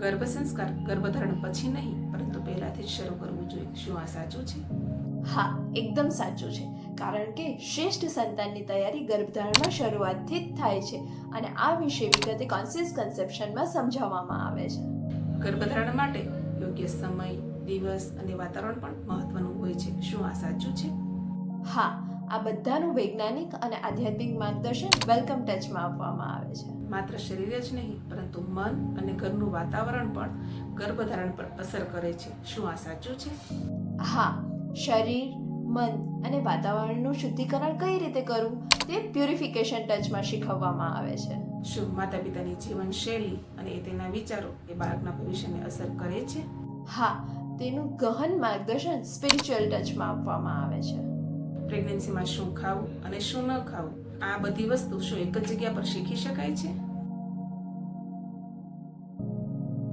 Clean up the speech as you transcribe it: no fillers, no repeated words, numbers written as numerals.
ગર્ભ સંસ્કાર ગર્ભધારણ પછી નહીં પરંતુ પહેલાથી જ શરૂ કરવું જોઈએ. શું આ સાચું છે? હા, એકદમ સાચું છે. કારણ કે શ્રેષ્ઠ સંતાનની તૈયારી ગર્ભધારણમાં શરૂઆતથી જ થાય છે અને આ વિશે વિગતે કોન્શિયસ કન્સેપ્શનમાં સમજાવવામાં આવે છે. ગર્ભધારણ માટે યોગ્ય સમય, દિવસ અને વાતાવરણ પણ મહત્વનું હોય છે. શું આ સાચું છે? હા, આ બધાનું વૈજ્ઞાનિક અને આધ્યાત્મિક માર્ગદર્શન વેલકમ ટચમાં આપવામાં આવે છે. માત્ર શરીર જ નહીં પરંતુ મન અને ઘરનું વાતાવરણ પણ ગર્ભધારણ પર અસર કરે છે. શું આ સાચું છે? હા, શરીર, મન અને વાતાવરણનું શુદ્ધિકરણ કઈ રીતે કરવું તે પ્યુરિફિકેશન ટચમાં શીખવવામાં આવે છે. શું માતા પિતાની જીવનશૈલી અને તેના વિચારો એ બાળકના ભવિષ્યને અસર કરે છે? હા, તેનું ગહન માર્ગદર્શન સ્પિરિચ્યુઅલ ટચમાં આપવામાં આવે છે. પ્રેગ્નન્સીમાં શું ખાવું અને શું ન ખાવું, આ બધી વસ્તુ શું એક જ જગ્યા પર શીખી શકાય છે?